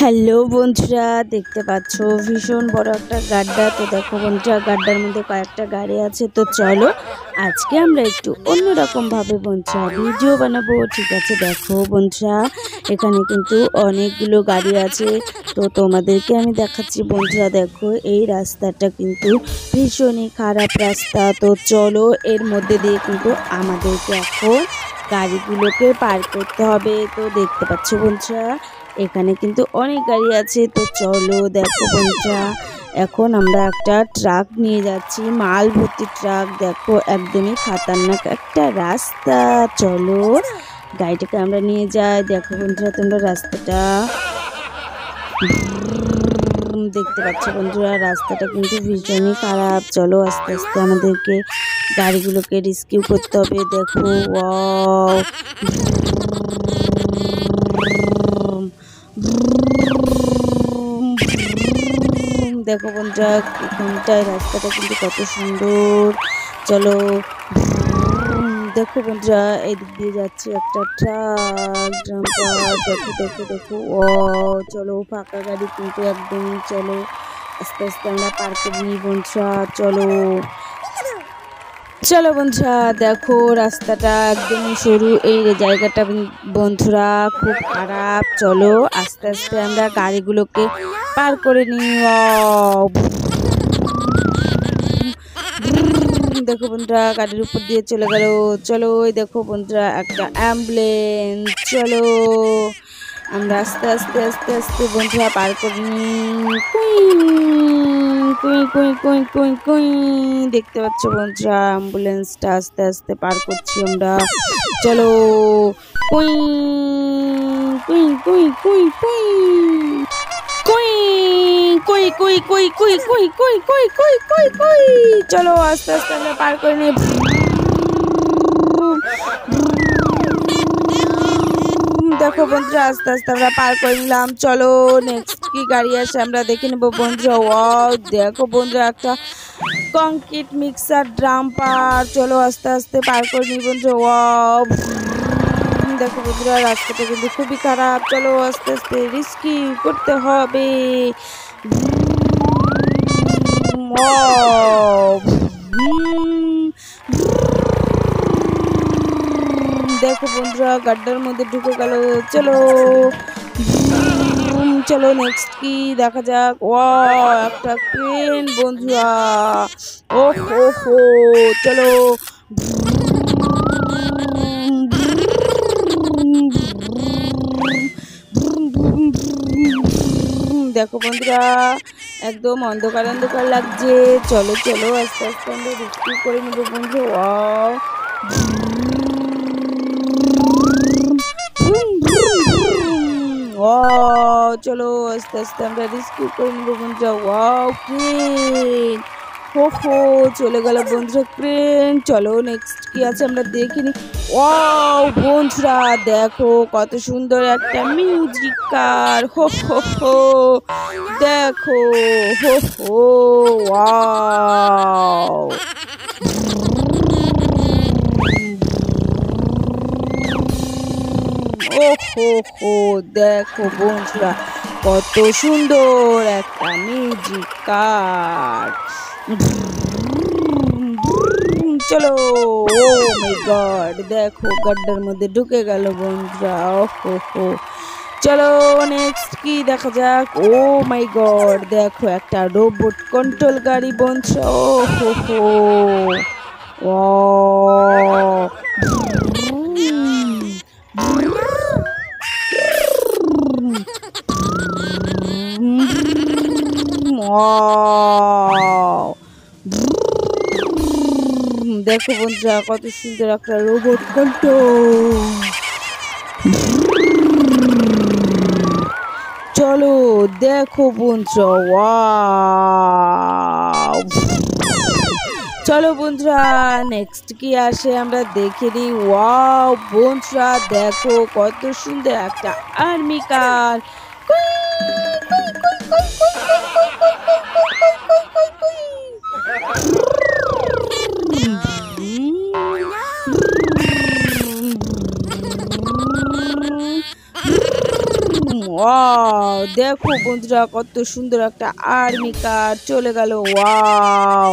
Hello বন্ধুরা, দেখতে পাচ্ছ ভীষণ বড় একটা গাড্ডা। তো দেখো বন্ধুরা, গাড্ডার মধ্যে কয়েকটা গাড়ি আছে। তো চলো আজকে আমরা একটু অন্যরকম ভাবে বন্ধুরা ভিডিও বানাবো। ঠিক আছে, দেখো বন্ধুরা, এখানে কিন্তু অনেকগুলো গাড়ি আছে। তো তোমাদেরকে আমি দেখাচ্ছি বন্ধুরা। দেখো, এই রাস্তাটা কিন্তু ভীষণই খারাপ রাস্তা। তো চলো, এর মধ্যে দিয়ে কিন্তু আমাদেরকে এখন গাড়িগুলোকে পার করতে হবে। তো দেখতে পাচ্ছ বন্ধুরা, এখানে কিন্তু অনেক গাড়ি আছে। তো চলো, দেখো বন্ধুরা, এখন আমরা একটা ট্রাক নিয়ে যাচ্ছি, মাল ভর্তি ট্রাক। দেখো, একদমই খাতারনাক একটা রাস্তা। চলো গাড়িটাকে আমরা নিয়ে যাই। দেখো বন্ধুরা, তোমরা রাস্তাটা দেখতে পাচ্ছ বন্ধুরা, রাস্তাটা কিন্তু ভীষণই খারাপ। চলো আস্তে আস্তে আমাদেরকে গাড়িগুলোকে রেস্কিউ করতে হবে। দেখো, ওয়াও, দেখো বন্ধুরা, এখানটায় রাস্তাটা কিন্তু কত সুন্দর। চলো, দেখো বন্ধুরা, এদিক দিয়ে যাচ্ছে একটা ট্রাক ডাম্পার। দেখো দেখো দেখো, ও চলো, ফাঁকা গাড়ি কিন্তু একদমই। চলো আস্তে আস্তে আমরা পার করে নিই বন্ধুরা। চলো চলো বন্ধুরা, দেখো রাস্তাটা একদমই সরু। এই জায়গাটা বন্ধুরা খুব খারাপ। চলো আস্তে আস্তে আমরা গাড়িগুলোকে পার করে নিই। দেখো বন্ধুরা, গাড়ির উপর দিয়ে চলে গেল। চলো, ওই দেখো বন্ধুরা, একটা অ্যাম্বুলেন্স। চলো আমরা আস্তে আস্তে আস্তে আস্তে বন্ধুরা পার করে নিই। কুই কুই কুই কুই কুই, দেখতে পাচ্ছ বন্ধুরা, অ্যাম্বুলেন্সটা আস্তে আস্তে পার করছি আমরা। চলো, কুই কুই কুই কুই কুই কুই কুই কুই কুই কুই কুই কুই কুই কুই কুই, চলো আস্তে আস্তে আমরা পার করে নিই। দেখো বন্ধুরা, আস্তে আস্তে আমরা পার করে নিলাম। চলো নেক্সট কি গাড়ি আসে আমরা দেখে নেবো বন্ধুরা। ওয়াও, দেখো বন্ধুরা, একটা কংক্রিট মিক্সার ডাম্পার। চলো আস্তে আস্তে পার করে নিই বন্ধুরা। ওয়াও, দেখো বন্ধুরা, রাস্তাটা কিন্তু খুবই খারাপ। চলো আস্তে আস্তে রিস্কি করতে হবে। দেখো বন্ধুরা, গাড্ডার মধ্যে ঢুকে গেল। চলো চলো নেক্সট কি দেখা যাক। ও একটা ক্রেন বন্ধুরা। ও হো হো, চলো দেখো বন্ধুরা, একদম অন্ধকার অন্ধকার লাগছে। চলো চলো আস্তে আস্তে আমরা রেস্কিউ করে নেবো বন্ধু। চলো আস্তে আস্তে আমরা রেস্কিউ করে নেবো বন্ধুরা। ওয়াও, ক্রেন, হো হো, চলে গেল বন্ধুরা ক্রেন। চলো নেক্সট কি আছে আমরা দেখিনি। ওয়াও বন্ধুরা, দেখো কত সুন্দর একটা মিউজিক কার। হো হো হো, দেখো, হো হো, ওয়াও, ও হো হো, দেখো বন্ধুরা, কত সুন্দর একটা মিউজিক কার। চলো, ও মাই গড, দেখো গাড্ডার মধ্যে ঢুকে গেল বন্ধুরা। ওহো হো, চলো নেক্সট কি দেখা যাক। ও মাই গড, দেখো একটা রোবট কন্ট্রোল গাড়ি বন্ধুরা। ও হো হো, ও দেখো বন্ধুরা, কত সুন্দর একটা রোবট কন্ট্রোল। চলো দেখো বন্ধুরা, ওয়াও, চলো বন্ধুরা নেক্সট কি আসে আমরা দেখে নিই। ওয়াও বন্ধুরা, দেখো কত সুন্দর একটা আর্মি কার। ওয়াও, দেখো বন্ধুরা কত সুন্দর একটা আর্মি কার চলে গেল। ওয়াও।